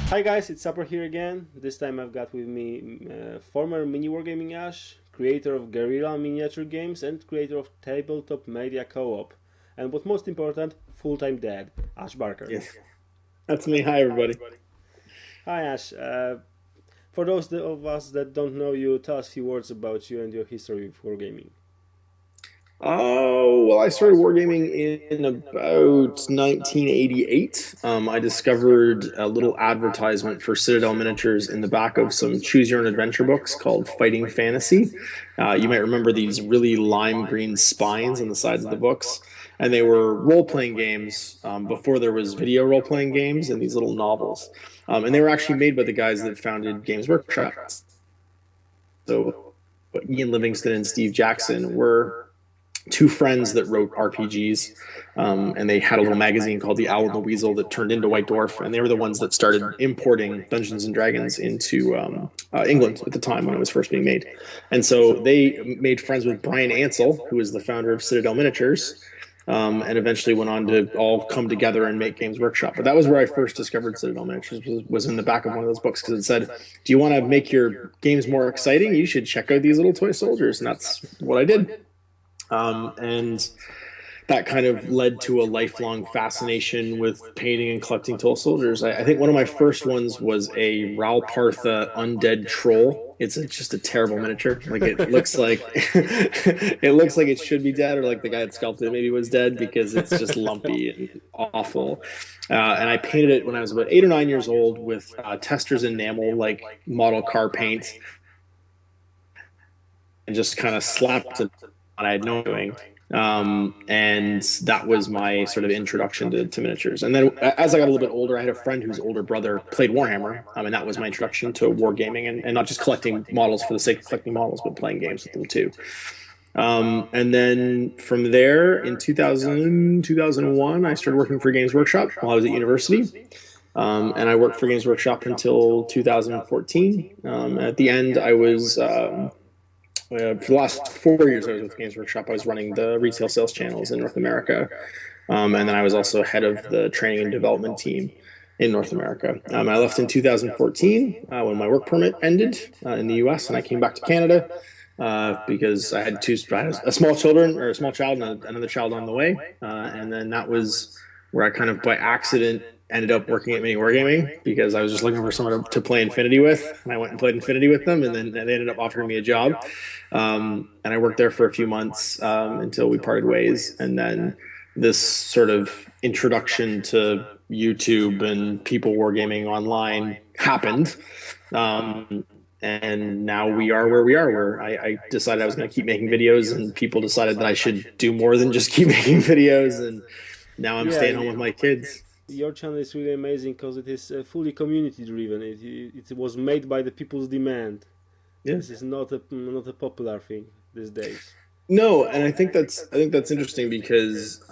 Hi guys, it's Supper here again. This time I've got with me former mini wargaming Ash, creator of Guerrilla Miniature Games and creator of Tabletop Media Co-op, and what most important, full-time dad, Ash Barker. Yes, that's me. Hi, everybody. Hi Ash. For those of us that don't know you, tell us a few words about you and your history with wargaming. Oh, well, I started wargaming in about 1988. I discovered a little advertisement for Citadel Miniatures in the back of some Choose Your Own Adventure books called Fighting Fantasy. You might remember these really lime green spines on the sides of the books. And they were role-playing games before there was video role-playing games and these little novels. And they were actually made by the guys that founded Games Workshop. So Ian Livingston and Steve Jackson were two friends that wrote RPGs, and they had a little magazine called The Owl and the Weasel that turned into White Dwarf, and they were the ones that started importing Dungeons and Dragons into England at the time when it was first being made. And so they made friends with Brian Ansell, who was the founder of Citadel Miniatures, and eventually went on to all come together and make Games Workshop. But that was where I first discovered Citadel Miniatures, was in the back of one of those books, because it said, do you want to make your games more exciting? You should check out these little toy soldiers. And that's what I did. And that kind of led to a lifelong fascination with painting and collecting toy soldiers. I think one of my first ones was a Ral Partha undead troll. It's just a terrible miniature. Like it looks like it looks like it should be dead, or like the guy that sculpted it maybe was dead, because it's just lumpy and awful. And I painted it when I was about 8 or 9 years old with testers enamel, like model car paint, and just kind of slapped it. I had no doing. And that was my sort of introduction to miniatures. And then as I got a little bit older, I had a friend whose older brother played Warhammer. And that was my introduction to wargaming, and not just collecting models for the sake of collecting models, but playing games with them too. And then from there, in 2001, I started working for Games Workshop while I was at university. And I worked for Games Workshop until 2014. At the end, I was for the last 4 years I was with Games Workshop. I was running the retail sales channels in North America. And then I was also head of the training and development team in North America. I left in 2014 when my work permit ended in the US, and I came back to Canada because I had a small child and another child on the way. And then that was where I kind of by accident ended up working at Mini Wargaming, because I was just looking for someone to play Infinity with, and I went and played Infinity with them, and then they ended up offering me a job. And I worked there for a few months until we parted ways. And then this sort of introduction to YouTube and people wargaming online happened. And now we are where we are, where I decided I was going to keep making videos, and people decided that I should do more than just keep making videos. And now I'm staying home with my kids. Your channel is really amazing because it is fully community driven. It was made by the people's demand. Yes. This is not a popular thing these days. No, and I think that's interesting, because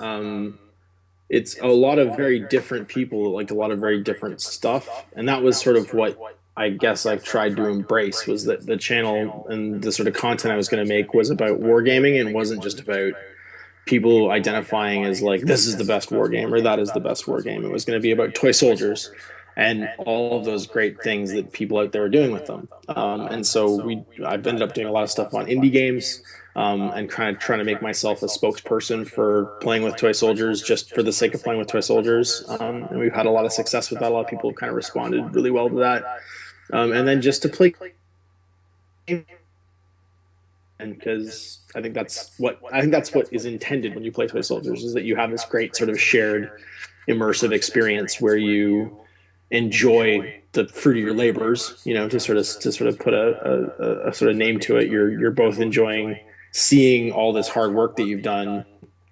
it's a lot of very different people, like a lot of very different stuff, and that was sort of what I guess I've tried to embrace, was that the channel and the sort of content I was going to make was about wargaming, and wasn't just about people identifying as like, this is the best war game or that is the best war game. It was going to be about toy soldiers and all of those great things that people out there are doing with them. And so I've ended up doing a lot of stuff on indie games, and kind of trying to make myself a spokesperson for playing with toy soldiers just for the sake of playing with toy soldiers. And we've had a lot of success with that. A lot of people have kind of responded really well to that. And then just to play, and because I think that's what is intended when you play toy soldiers, is that you have this great sort of shared immersive experience where you enjoy the fruit of your labors, to sort of put a sort of name to it. You're both enjoying seeing all this hard work that you've done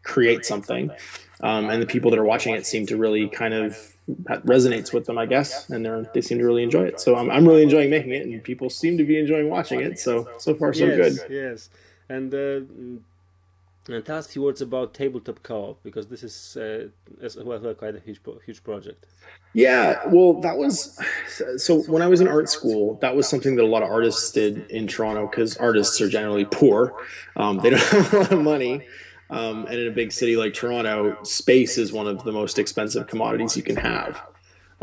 create something, and the people that are watching it seem to really kind of resonates with them, I guess, and they seem to really enjoy it. So I'm really enjoying making it, and people seem to be enjoying watching it. So far so good. Yes, and tell us a few words about tabletop co-op, because this is as well quite a huge project. Yeah, well, that was so when I was in art school, that was something that a lot of artists did in Toronto, because artists are generally poor. They don't have a lot of money. And in a big city like Toronto, space is one of the most expensive commodities you can have.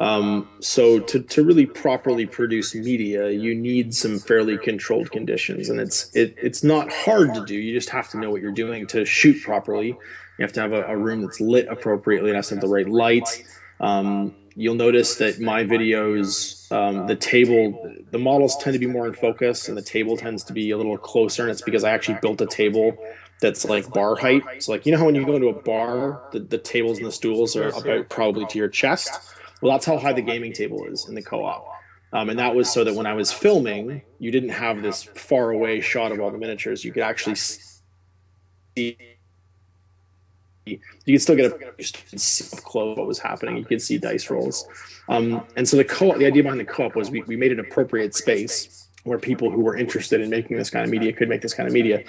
So to really properly produce media, you need some fairly controlled conditions, and it's not hard to do. You just have to know what you're doing to shoot properly. You have to have a room that's lit appropriately. It has to have the right light. You'll notice that my videos, the models tend to be more in focus, and the table tends to be a little closer. And it's because I actually built a table that's like bar height. So like, you know how when you go into a bar, the tables and the stools are about probably to your chest. Well, that's how high the gaming table is in the co-op. And that was so that when I was filming, you didn't have this far away shot of all the miniatures. You could actually see, you could still get up close what was happening. You could see dice rolls. And so the idea behind the co-op was we made an appropriate space where people who were interested in making this kind of media could make this kind of media.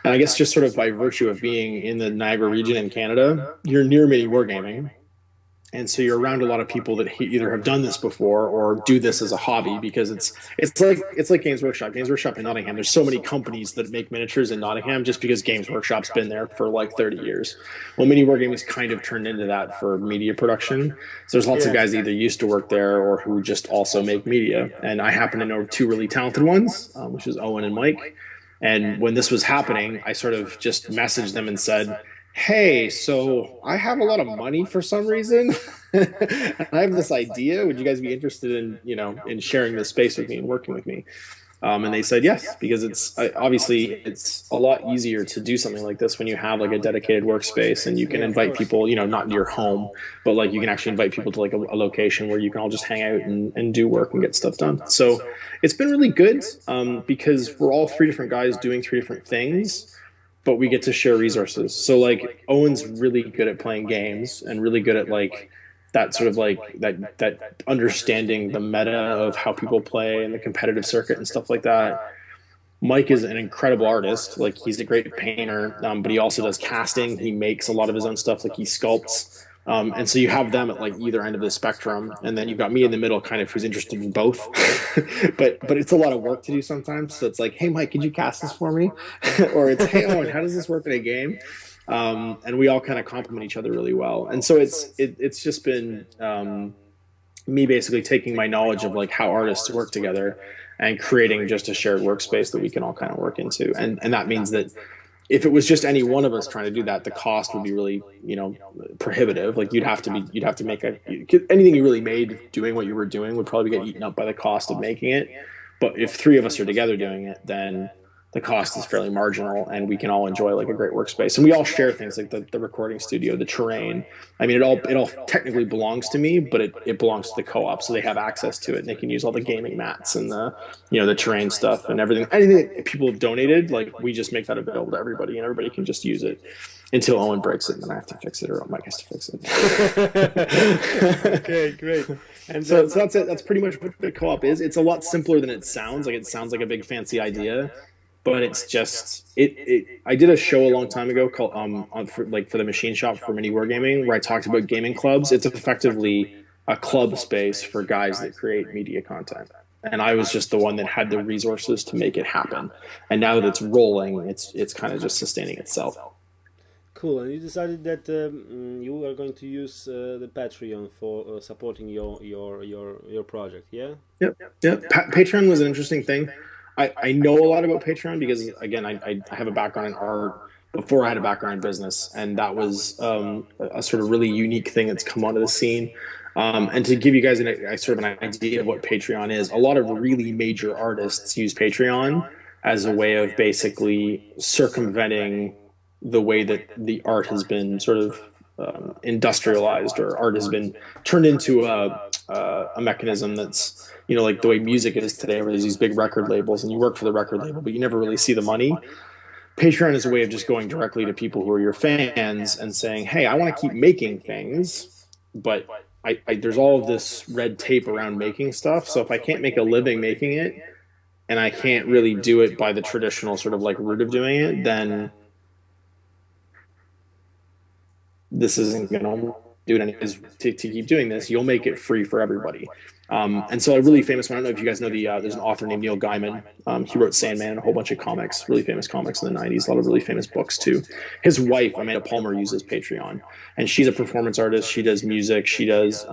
And I guess just sort of by virtue of being in the Niagara region in Canada, you're near mini wargaming. And so you're around a lot of people that either have done this before or do this as a hobby, because it's like Games Workshop. Games Workshop in Nottingham. There's so many companies that make miniatures in Nottingham just because Games Workshop's been there for like 30 years. Well, mini wargaming's kind of turned into that for media production. So there's lots of guys that either used to work there or who just also make media. And I happen to know two really talented ones, which is Owen and Mike. And when this was happening, I sort of just messaged them and said, hey, so I have a lot of money for some reason. I have this idea. Would you guys be interested in sharing this space with me and working with me? And they said yes, because it's a lot easier to do something like this when you have like a dedicated workspace and you can invite people, not in your home, but like you can actually invite people to like a location where you can all just hang out and do work and get stuff done. So it's been really good because we're all three different guys doing three different things, but we get to share resources. So like Owen's really good at playing games and really good at like that sort of like that understanding the meta of how people play and the competitive circuit and stuff like that. Mike is an incredible artist. Like he's a great painter, but he also does casting. He makes a lot of his own stuff. Like he sculpts. And so you have them at like either end of the spectrum, and then you've got me in the middle, kind of who's interested in both. but it's a lot of work to do sometimes. So it's like, hey Mike, could you cast this for me? Or it's, hey Owen, how does this work in a game? And we all kind of complement each other really well. And so it's just been me basically taking my knowledge of like how artists work together and creating just a shared workspace that we can all kind of work into. And that means that if it was just any one of us trying to do that, the cost would be really, prohibitive. Like you'd have to make anything you really made doing what you were doing would probably get eaten up by the cost of making it. But if three of us are together doing it, then the cost is fairly marginal and we can all enjoy like a great workspace. And we all share things like the recording studio, the terrain. I mean, it all technically belongs to me, but it belongs to the co-op. So they have access to it and they can use all the gaming mats and the terrain stuff and everything. Anything that people have donated, like we just make that available to everybody and everybody can just use it until Owen breaks it and then I have to fix it or Mike has to fix it. Okay, great. And so that's it. That's pretty much what the co-op is. It's a lot simpler than it sounds. Like it sounds like a big fancy idea. But it's just I did a show a long time ago called for the Machine Shop for Mini Wargaming where I talked about gaming clubs. It's effectively a club space for guys that create media content. And I was just the one that had the resources to make it happen. And now that it's rolling, it's kind of just sustaining itself. Cool. And you decided that you are going to use the Patreon for supporting your project, yeah? Yep. Patreon was an interesting thing. I know a lot about Patreon because, again, I have a background in art before I had a background in business. And that was a sort of really unique thing that's come onto the scene. And to give you guys sort of an idea of what Patreon is, a lot of really major artists use Patreon as a way of basically circumventing the way that the art has been sort of industrialized, or art has been turned into a mechanism that's, like the way music is today, where there's these big record labels and you work for the record label, but you never really see the money. Patreon is a way of just going directly to people who are your fans and saying, hey, I want to keep making things, but there's all of this red tape around making stuff. So if I can't make a living making it and I can't really do it by the traditional sort of like route of doing it, then this isn't going to do it anyways. To keep doing this, you'll make it free for everybody. And so a really famous one, I don't know if you guys know there's an author named Neil Gaiman. He wrote Sandman and a whole bunch of comics, really famous comics in the 90s, a lot of really famous books too. His wife, Amanda Palmer, uses Patreon, and she's a performance artist. She does music. She does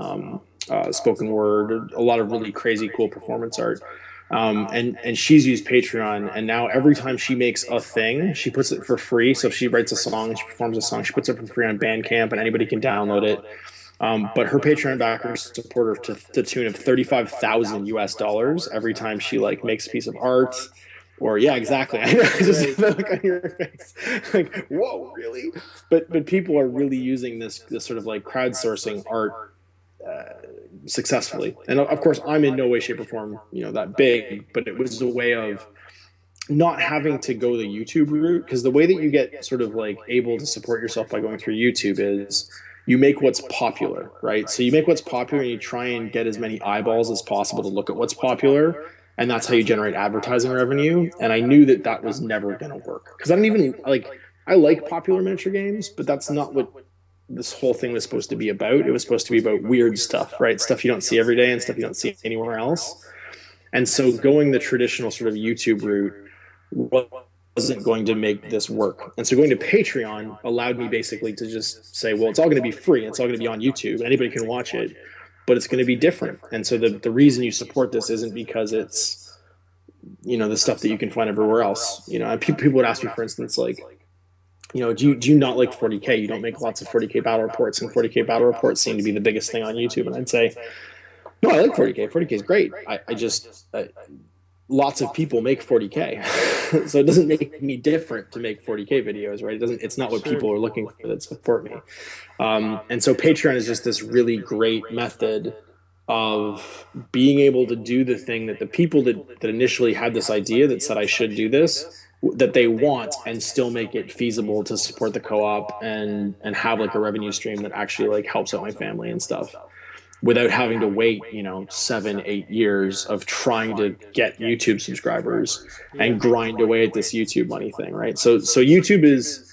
spoken word, a lot of really crazy cool performance art. And she's used Patreon, and now every time she makes a thing, she puts it for free. So if she writes a song, she performs a song, she puts it for free on Bandcamp, and anybody can download it. But her Patreon backers support her to the tune of 35,000 US dollars every time she like makes a piece of art. Or yeah, exactly. I know, just the look on your face, like whoa, really? But people are really using this sort of like crowdsourcing art successfully. And of course, I'm in no way, shape, or form, that big. But it was a way of not having to go the YouTube route, because the way that you get sort of like able to support yourself by going through YouTube is you make what's popular, right? So you make what's popular and you try and get as many eyeballs as possible to look at what's popular. And that's how you generate advertising revenue. And I knew that that was never going to work, because I don't even I like popular miniature games, but that's not what this whole thing was supposed to be about. It was supposed to be about weird stuff, right? Stuff you don't see every day and stuff you don't see anywhere else. And so going the traditional sort of YouTube route wasn't going to make this work. And so going to Patreon allowed me basically to just say, well, it's all going to be free. It's all going to be on YouTube, and anybody can watch it, but it's going to be different. And so the reason you support this isn't because it's, the stuff that you can find everywhere else. And people would ask me, for instance, like, do you not like 40K? You don't make lots of 40K battle reports, and 40K battle reports seem to be the biggest thing on YouTube. And I'd say, no, I like 40K. 40K is great. I just lots of people make 40K, so it doesn't make me different to make 40K videos, right? It's not what people are looking for that support me. And so Patreon is just this really great method of being able to do the thing that the people that initially had this idea that said I should do this, that they want, and still make it feasible to support the co-op and have like a revenue stream that actually like helps out my family and stuff, without having to wait, 7-8 years of trying to get YouTube subscribers and grind away at this YouTube money thing, right? So YouTube is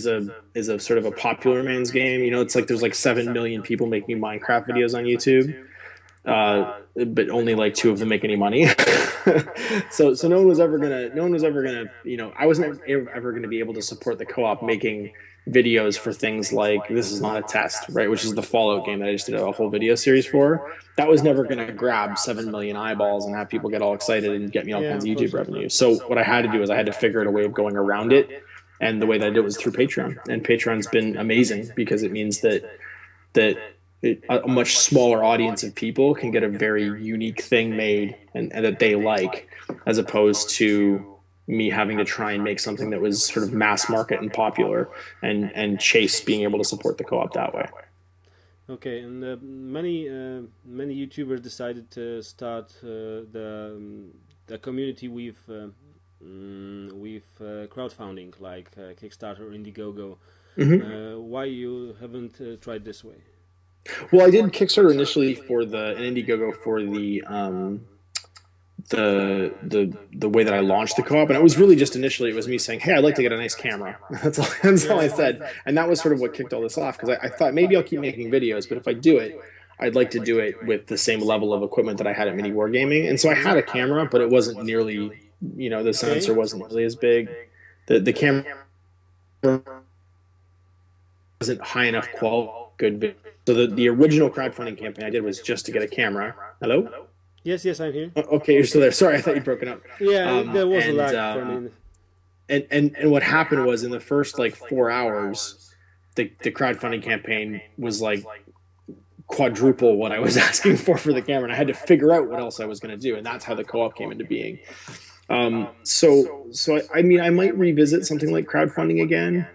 a sort of a popular man's game. It's like there's like 7 million people making Minecraft videos on YouTube, but only like 2 of them make any money. so no one was ever gonna, I wasn't ever gonna be able to support the co-op making videos for things like This Is Not a Test, right, which is the Fallout game that I just did a whole video series for. That was never going to grab 7 million eyeballs and have people get all excited and get me all kinds of YouTube revenue. So what I had to do is I had to figure out a way of going around it, and the way that I did it was through Patreon. And Patreon's been amazing because it means that a much smaller audience of people can get a very unique thing made and that they like, as opposed to me having to try and make something that was sort of mass market and popular, and chase being able to support the co-op that way. Okay, and many YouTubers decided to start the community with crowdfunding, like Kickstarter or Indiegogo. Why you haven't tried this way? Well, I did Kickstarter initially for and Indiegogo for the way that I launched the co-op, and it was really just initially it was me saying, hey, I'd like to get a nice camera. That's all I said, and that was sort of what kicked all this off, because I thought maybe I'll keep making videos, but if I do it, I'd like to do it with the same level of equipment that I had at Mini Wargaming. And so I had a camera, but it wasn't nearly, the sensor wasn't nearly as big. The camera wasn't high enough quality, good video. So the original crowdfunding campaign I did was just to get a camera. Hello? Yes, I'm here. Okay, you're still there. Sorry, I thought you'd broken up. Yeah, there was a lag for me. And what happened was, in the first like 4 hours, the crowdfunding campaign was like quadruple what I was asking for the camera, and I had to figure out what else I was going to do, and that's how the co-op came into being. So I mean, I might revisit something like crowdfunding again,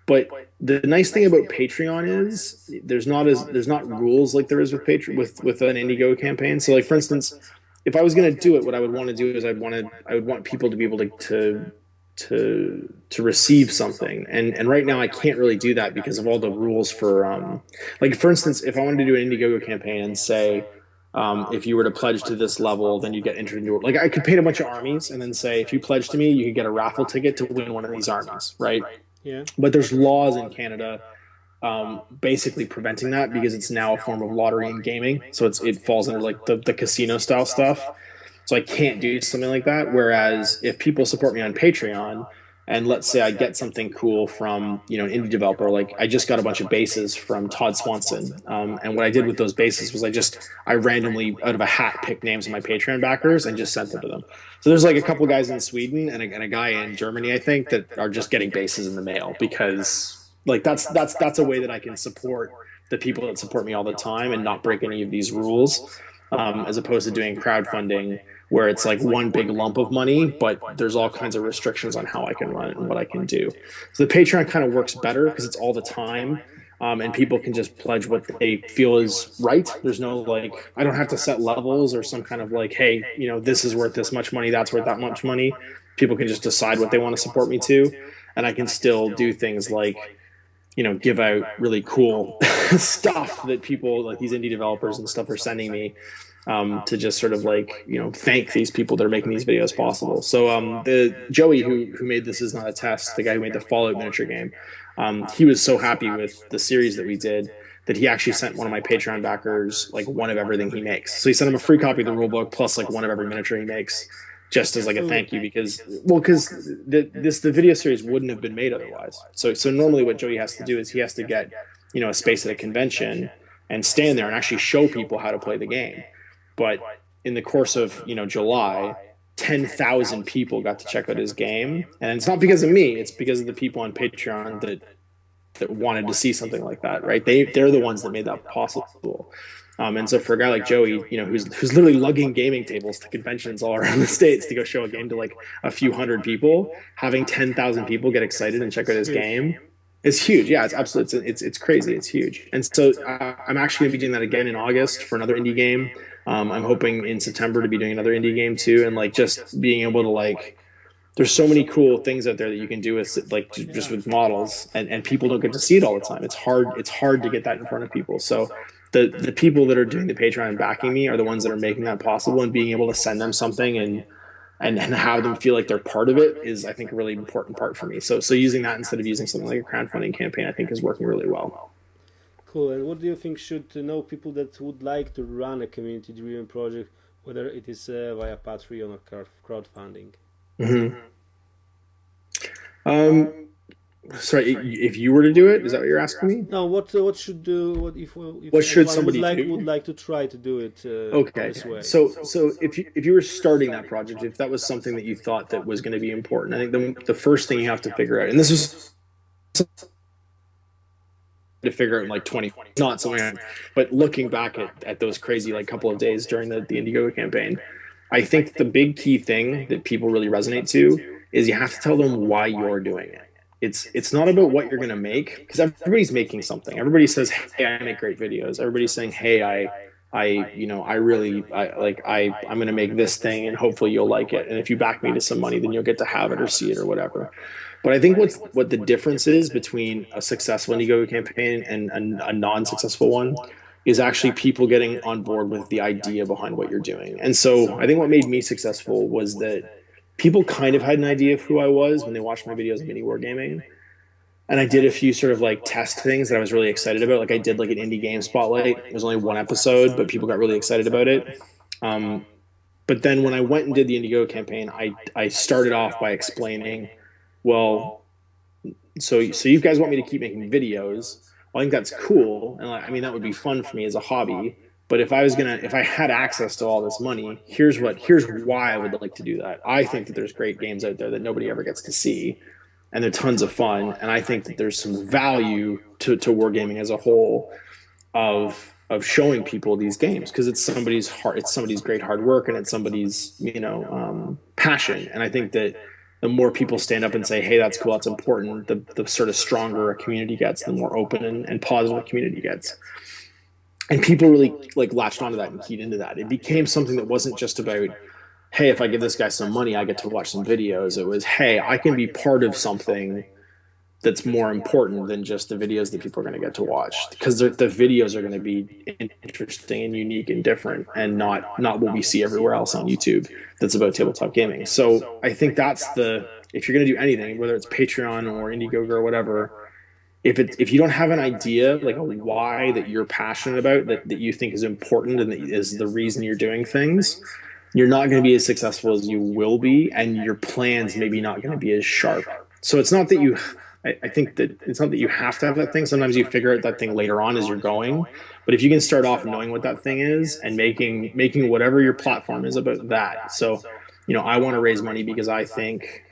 but the nice thing about Patreon is there's not rules like there is with with an Indiegogo campaign. So like, for instance, if I was going to do it, what I would want to do is I would want people to be able to receive something, and right now I can't really do that because of all the rules for like, for instance, if I wanted to do an Indiegogo campaign and say if you were to pledge to this level, then you get entered into, like, I could paint a bunch of armies and then say, if you pledge to me, you could get a raffle ticket to win one of these armies, right? Yeah. But there's laws in Canada basically preventing that, because it's now a form of lottery and gaming. So it falls under like the casino style stuff. So I can't do something like that. Whereas if people support me on Patreon, And let's say I get something cool from, you know, an indie developer. Like I just got a bunch of bases from Todd Swanson. And what I did with those bases was I randomly out of a hat picked names of my Patreon backers and just sent them to them. So there's like a couple guys in Sweden and a guy in Germany, I think, that are just getting bases in the mail, because like that's a way that I can support the people that support me all the time and not break any of these rules, as opposed to doing crowdfunding where it's like one big lump of money, but there's all kinds of restrictions on how I can run it and what I can do. So the Patreon kind of works better because it's all the time. And people can just pledge what they feel is right. There's no like, I don't have to set levels or some kind of like, hey, you know, this is worth this much money, that's worth that much money. People can just decide what they want to support me to. And I can still do things like, you know, give out really cool stuff that people like these indie developers and stuff are sending me, to just sort of like, you know, thank these people that are making these videos possible. So the Joey who made This Is Not a Test, the guy who made the Fallout miniature game, he was so happy with the series that we did that he actually sent one of my Patreon backers like one of everything he makes. So he sent him a free copy of the rule book plus like one of every miniature he makes, just as like a thank you, because the video series wouldn't have been made otherwise. So normally what Joey has to do is he has to get, you know, a space at a convention and stand there and actually show people how to play the game. But in the course of, you know, July, 10,000 people got to check out his game. And it's not because of me, it's because of the people on Patreon that wanted to see something like that, right? They're the ones that made that possible. And so for a guy like Joey, you know, who's literally lugging gaming tables to conventions all around the States to go show a game to like a few hundred people, having 10,000 people get excited and check out his game is huge. Yeah, it's absolutely, it's crazy. It's huge. And so I'm actually going to be doing that again in August for another indie game. I'm hoping in September to be doing another indie game too. And like just being able to like, there's so many cool things out there that you can do with like just with models, and people don't get to see it all the time. It's hard to get that in front of people. So the people that are doing the Patreon and backing me are the ones that are making that possible, and being able to send them something and have them feel like they're part of it is, I think, a really important part for me. So using that instead of using something like a crowdfunding campaign, I think is working really well. Cool. And what do you think should know people that would like to run a community-driven project, whether it is via Patreon or crowdfunding? Mm-hmm. Sorry, if you were to do it, is that what you're asking me? No, what should do? What should somebody would like to try to do it? Okay. This way? So if you were starting that project, if that was something that you thought that was going to be important, I think the first thing you have to figure out, and this was to figure out in like 2020, not something, but looking back at those crazy like couple of days during the Indiegogo campaign, I think the big key thing that people really resonate to is you have to tell them why you're doing it. It's not about what you're going to make, because everybody's making something. Everybody says, hey, I make great videos. Everybody's saying, hey, I'm going to make this thing and hopefully you'll like it. And if you back me to some money, then you'll get to have it or see it or whatever. But I think what the difference is between a successful Indiegogo campaign and a non-successful one is actually people getting on board with the idea behind what you're doing. And so I think what made me successful was that people kind of had an idea of who I was when they watched my videos of mini wargaming. And I did a few sort of like test things that I was really excited about. Like I did like an indie game spotlight. It was only one episode, but people got really excited about it. But then when I went and did the Indiegogo campaign, I started off by explaining, well, so you guys want me to keep making videos. Well, I think that's cool. And I mean, that would be fun for me as a hobby. But if I had access to all this money, here's why I would like to do that. I think that there's great games out there that nobody ever gets to see, and they're tons of fun. And I think that there's some value to wargaming as a whole of showing people these games, because it's somebody's great hard work, and it's somebody's passion. And I think that the more people stand up and say, hey, that's cool, that's important, the sort of stronger a community gets, the more open and positive a community gets. And people really like latched onto that and keyed into that. It became something that wasn't just about, hey, if I give this guy some money, I get to watch some videos. It was, hey, I can be part of something that's more important than just the videos that people are going to get to watch, because the videos are going to be interesting and unique and different, and not what we see everywhere else on YouTube that's about tabletop gaming. So I think that's if you're going to do anything, whether it's Patreon or Indiegogo or whatever, if you don't have an idea, like a why that you're passionate about, that you think is important and that is the reason you're doing things, you're not going to be as successful as you will be, and your plans maybe not going to be as sharp. So it's not that you, I think that it's not that you have to have that thing. Sometimes you figure out that thing later on as you're going. But if you can start off knowing what that thing is and making whatever your platform is about that. So, I want to raise money because I think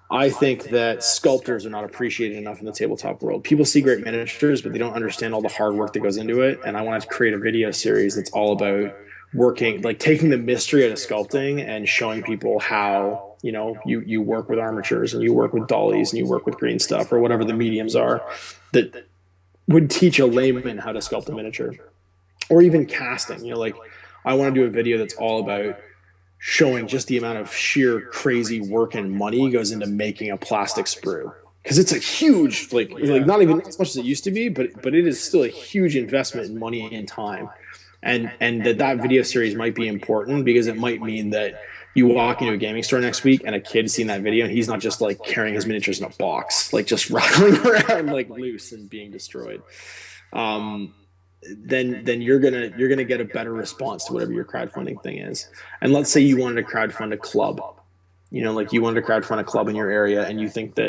that sculptors are not appreciated enough in the tabletop world. People see great miniatures, but they don't understand all the hard work that goes into it. And I want to create a video series that's all about working, like taking the mystery out of sculpting and showing people how, you work with armatures and you work with dollies and you work with green stuff or whatever the mediums are that would teach a layman how to sculpt a miniature, or even casting. Like I want to do a video that's all about showing just the amount of sheer crazy work and money goes into making a plastic sprue, because it's a huge like not even as much as it used to be, but it is still a huge investment in money and time. And that video series might be important because it might mean that you walk into a gaming store next week and a kid's seen that video and he's not just like carrying his miniatures in a box, like just rattling around like loose and being destroyed. Then you're gonna get a better response to whatever your crowdfunding thing is. And let's say you wanted to crowdfund a club, like you wanted to crowdfund a club in your area, and you think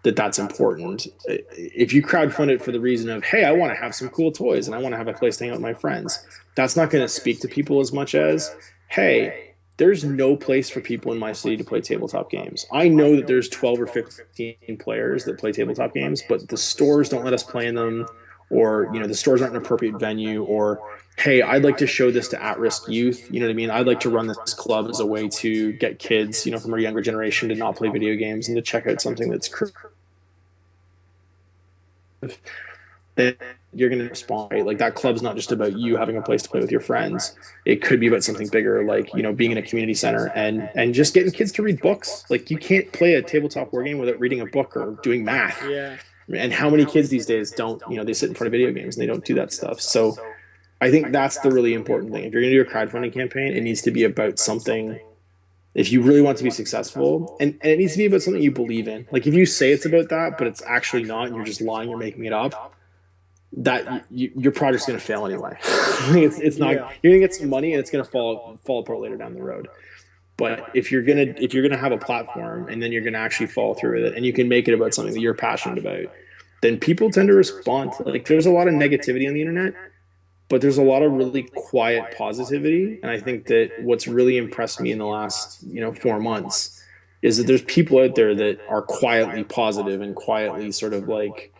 that's important. If you crowdfund it for the reason of, hey, I want to have some cool toys and I want to have a place to hang out with my friends, that's not going to speak to people as much as, hey, there's no place for people in my city to play tabletop games. I know that there's 12 or 15 players that play tabletop games, but the stores don't let us play in them, or the stores aren't an appropriate venue, or hey, I'd like to show this to at-risk youth. You know what I mean? I'd like to run this club as a way to get kids, from our younger generation to not play video games and to check out something that's then you're going to respond, right? Like that club's not just about you having a place to play with your friends. It could be about something bigger, like, being in a community center and just getting kids to read books. Like you can't play a tabletop war game without reading a book or doing math. Yeah. And how many kids these days don't, they sit in front of video games and they don't do that stuff. So I think that's the really important thing. If you're going to do a crowdfunding campaign, it needs to be about something. If you really want to be successful, and it needs to be about something you believe in. Like if you say it's about that, but it's actually not, and you're just lying, you're making it up, that your project's going to fail anyway. It's not. Yeah. You're going to get some money, and it's going to fall apart later down the road. But if you're gonna have a platform, and then you're going to actually follow through with it, and you can make it about something that you're passionate about, then people tend to respond. Like there's a lot of negativity on the internet, but there's a lot of really quiet positivity. And I think that what's really impressed me in the last 4 months is that there's people out there that are quietly positive and quietly sort of like,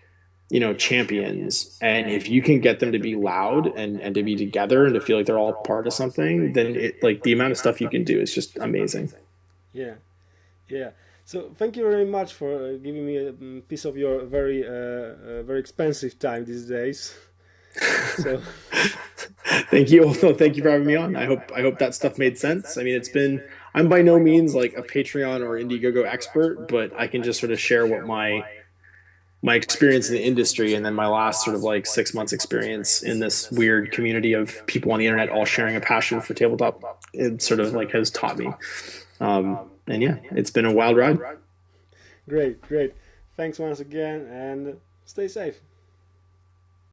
champions. And if you can get them to be loud and to be together and to feel like they're all part of something, then the amount of stuff you can do is just amazing. Yeah. So thank you very much for giving me a piece of your very very expensive time these days. So thank you. Also, thank you for having me on. I hope that stuff made sense. I mean, I'm by no means like a Patreon or Indiegogo expert, but I can just sort of share what my experience in the industry, and then my last sort of like 6 months experience in this weird community of people on the internet all sharing a passion for tabletop, it sort of like has taught me. And yeah, it's been a wild ride. Great. Thanks once again, and stay safe.